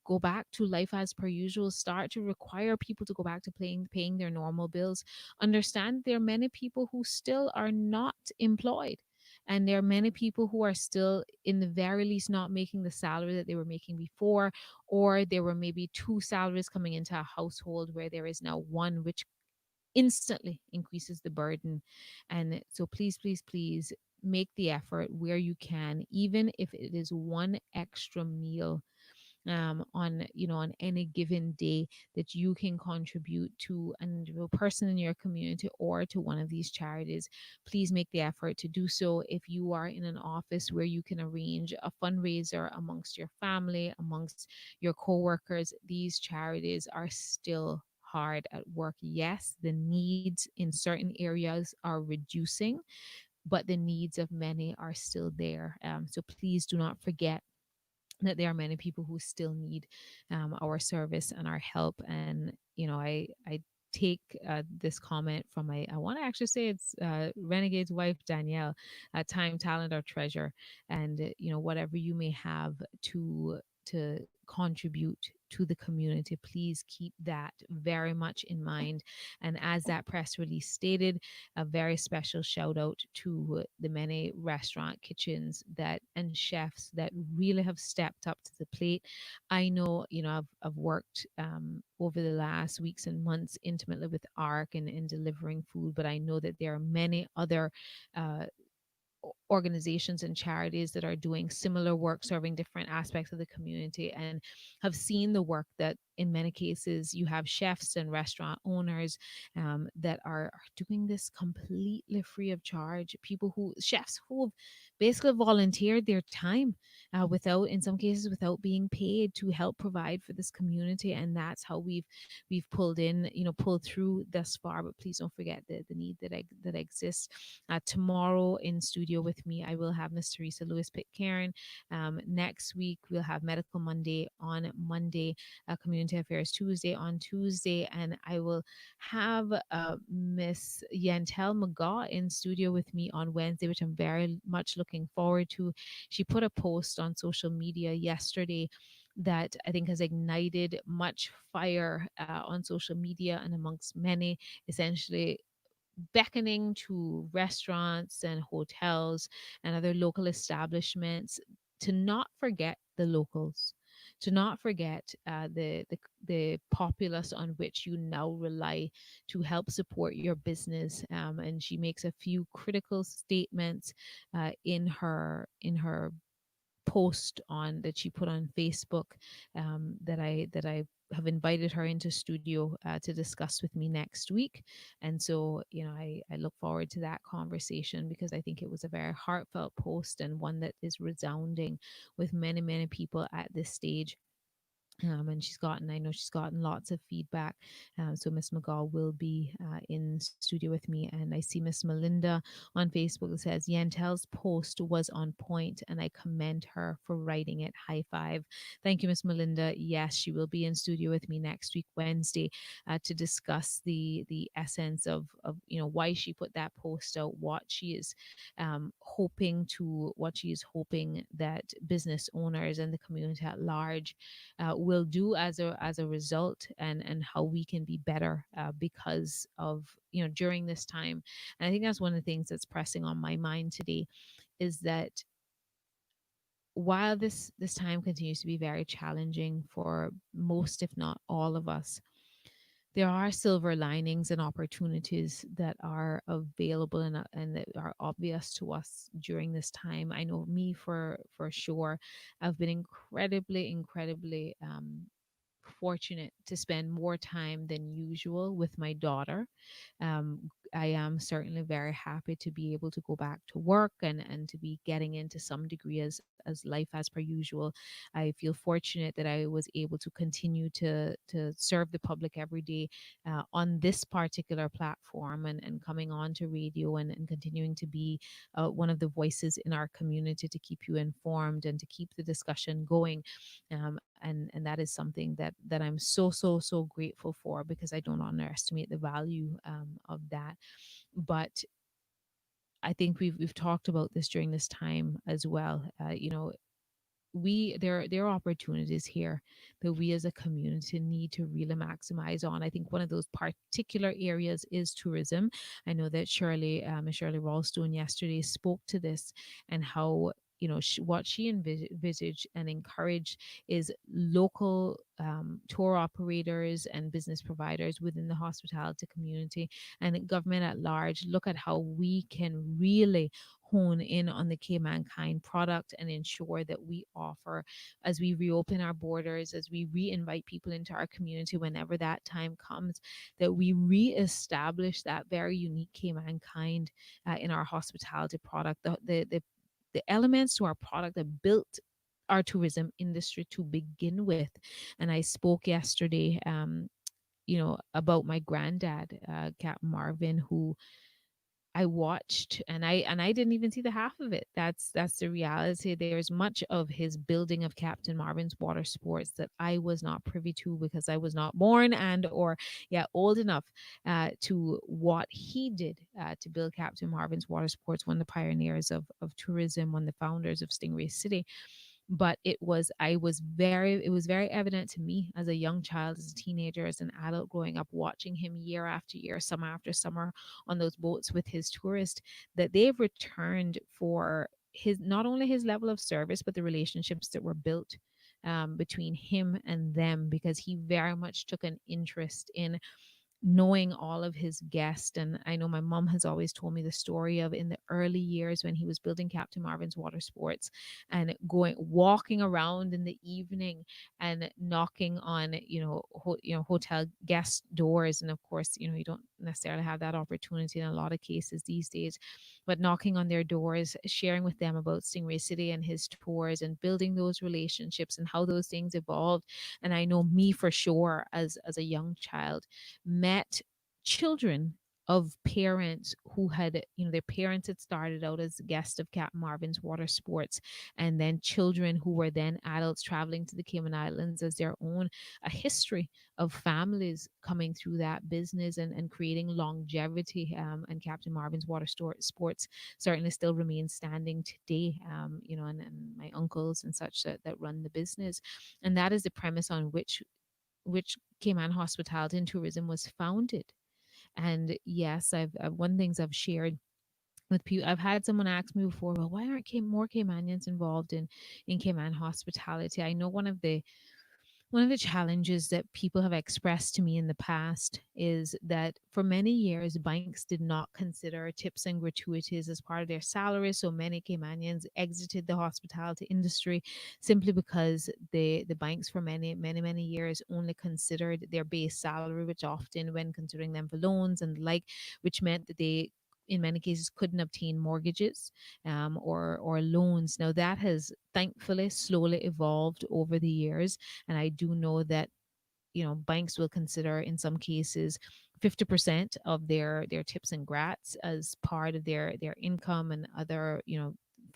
go back to life as per usual, start to require people to go back to paying their normal bills, understand there are many people who still are not employed. And there are many people who are still, in the very least, not making the salary that they were making before, or there were maybe two salaries coming into a household where there is now one, which instantly increases the burden. And so please, please, please make the effort where you can, even if it is one extra meal on on any given day that you can contribute to an individual person in your community or to one of these charities, please make the effort to do so. If you are in an office where you can arrange a fundraiser amongst your family, amongst your co-workers, these charities are still hard at work. Yes, the needs in certain areas are reducing, but the needs of many are still there. So please do not forget that there are many people who still need our service and our help. And I take this comment from I want to actually say it's Renegade's wife Danielle, time, talent, or treasure, and whatever you may have to contribute to the community, please keep that very much in mind. And as that press release stated, a very special shout out to the many restaurant kitchens that and chefs that really have stepped up to the plate. I know, I've worked over the last weeks and months intimately with ARC and in delivering food, but I know that there are many other organizations and charities that are doing similar work, serving different aspects of the community, and have seen the work that in many cases you have chefs and restaurant owners that are doing this completely free of charge. Chefs who have basically volunteered their time without, in some cases, without being paid to help provide for this community. And that's how we've pulled through thus far. But please don't forget the need that exists. Tomorrow in studio with me, I will have Miss Teresa Lewis Pitcairn. Next week, we'll have Medical Monday on Monday, Community Affairs Tuesday on Tuesday, and I will have Miss Yantel McGaw in studio with me on Wednesday, which I'm very much looking forward to. She put a post on social media yesterday that I think has ignited much fire on social media and amongst many, essentially beckoning to restaurants and hotels and other local establishments to not forget the locals, to not forget the populace on which you now rely to help support your business. And she makes a few critical statements in her post on that she put on Facebook that I have invited her into studio to discuss with me next week. And so, I look forward to that conversation because I think it was a very heartfelt post and one that is resounding with many, many people at this stage. And I know she's gotten lots of feedback. So Miss McGaw will be in studio with me. And I see Miss Melinda on Facebook that says, Yantel's post was on point and I commend her for writing it. High five. Thank you, Miss Melinda. Yes, she will be in studio with me next week, Wednesday, to discuss the essence of why she put that post out, what she is hoping that business owners and the community at large will do as a result, and how we can be better because of during this time. And I think that's one of the things that's pressing on my mind today, is that while this time continues to be very challenging for most, if not all of us, there are silver linings and opportunities that are available and that are obvious to us during this time. I know me for sure, I've been incredibly fortunate to spend more time than usual with my daughter. I am certainly very happy to be able to go back to work and to be getting into some degree as life as per usual. I feel fortunate that I was able to continue to serve the public every day on this particular platform and coming on to radio and continuing to be one of the voices in our community to keep you informed and to keep the discussion going. And that is something that I'm so grateful for, because I don't underestimate the value of that. But I think we've talked about this during this time as well. There are opportunities here that we as a community need to really maximize on. I think one of those particular areas is tourism. I know that Shirley Ralston yesterday spoke to this, and how what she envisaged and encouraged is local tour operators and business providers within the hospitality community and the government at large look at how we can really hone in on the K-Mankind product and ensure that we offer, as we reopen our borders, as we re-invite people into our community whenever that time comes, that we re-establish that very unique K-Mankind in our hospitality product. The elements to our product that built our tourism industry to begin with. And I spoke yesterday, about my granddad, Captain Marvin, who I watched, and I didn't even see the half of it. That's the reality. There's much of his building of Captain Marvin's Water Sports that I was not privy to because I was not born and or old enough to what he did to build Captain Marvin's Water Sports, one of the pioneers of tourism, one of the founders of Stingray City. But it was very evident to me as a young child, as a teenager, as an adult growing up, watching him year after year, summer after summer on those boats with his tourists, that they've returned for his, not only his level of service, but the relationships that were built between him and them, because he very much took an interest in knowing all of his guests. And I know my mom has always told me the story of in the early years when he was building Captain Marvin's Water Sports and walking around in the evening and knocking on, hotel guest doors. And of course, you don't necessarily have that opportunity in a lot of cases these days, but knocking on their doors, sharing with them about Stingray City and his tours and building those relationships and how those things evolved. And I know me for sure as a young child met children of parents who had, their parents had started out as guests of Captain Marvin's Water Sports, and then children who were then adults traveling to the Cayman Islands as their own, a history of families coming through that business and creating longevity. And Captain Marvin's Water Sports certainly still remains standing today, and my uncles and such that run the business. And that is the premise on which Cayman Hospitality and Tourism was founded. And yes, I've one of the things I've shared with people, I've had someone ask me before, well, why aren't more Caymanians involved in Cayman hospitality? I know one of the challenges that people have expressed to me in the past is that for many years, banks did not consider tips and gratuities as part of their salary. So many Caymanians exited the hospitality industry simply because the banks for many years only considered their base salary, which often when considering them for loans and the like, which meant that they in many cases couldn't obtain mortgages or loans. Now that has thankfully slowly evolved over the years, and I do know that banks will consider in some cases 50% of their tips and grats as part of their income, and other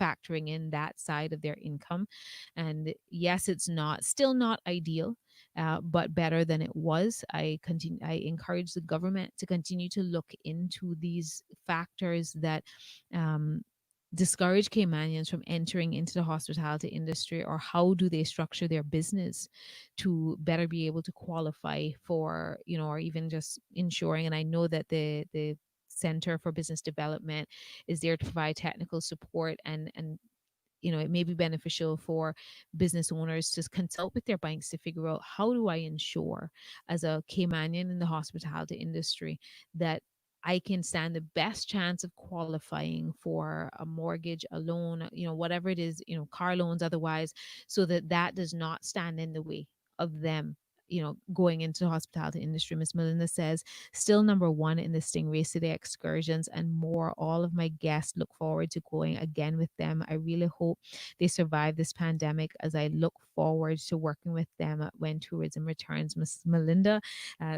factoring in that side of their income. And yes, it's still not ideal, but better than it was. I encourage the government to continue to look into these factors that discourage Caymanians from entering into the hospitality industry, or how do they structure their business to better be able to qualify for, or even just ensuring. And I know that the Center for Business Development is there to provide technical support, and it may be beneficial for business owners to consult with their banks to figure out, how do I ensure as a Caymanian in the hospitality industry that I can stand the best chance of qualifying for a mortgage, a loan, whatever it is, car loans, otherwise, so that does not stand in the way of them going into the hospitality industry. Miss Melinda says, still number one in the Stingray City excursions and more. All of my guests look forward to going again with them. I really hope they survive this pandemic, as I look forward to working with them when tourism returns. Miss Melinda,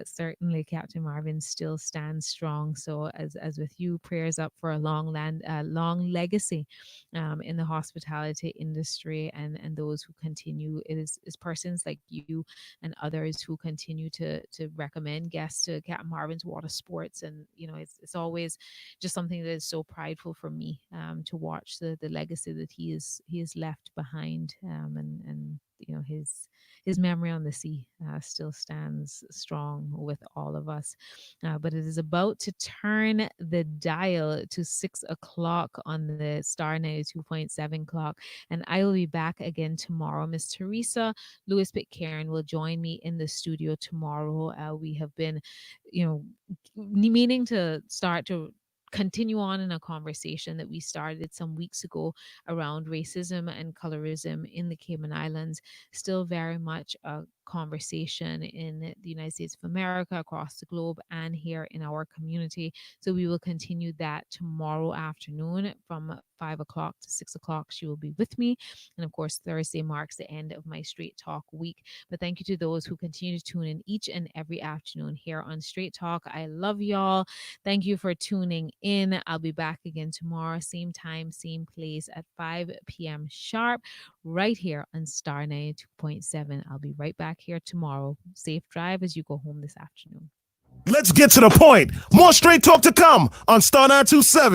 certainly Captain Marvin still stands strong. So as with you, prayers up for a long legacy in the hospitality industry, and those who continue. It is persons like you and others who continue to recommend guests to Captain Marvin's Water Sports. And it's always just something that is so prideful for me to watch the legacy that he has left behind. And his memory on the sea still stands strong with all of us. But it is about to turn the dial to 6 o'clock on the Star 92.7 clock. And I will be back again tomorrow. Miss Teresa Lewis Pitcairn will join me in the studio tomorrow. We have been, meaning to start to continue on in a conversation that we started some weeks ago around racism and colorism in the Cayman Islands. Still very much a conversation in the United States of America, across the globe, and here in our community. So we will continue that tomorrow afternoon from 5 o'clock to 6 o'clock. She will be with me. And of course, Thursday marks the end of my Straight Talk week. But thank you to those who continue to tune in each and every afternoon here on Straight Talk. I love y'all. Thank you for tuning in. I'll be back again tomorrow, same time, same place at 5 p.m. sharp, right here on Star 92.7. I'll be right back here tomorrow. Safe drive as you go home this afternoon. Let's get to the point. More Straight Talk to come on Star 927.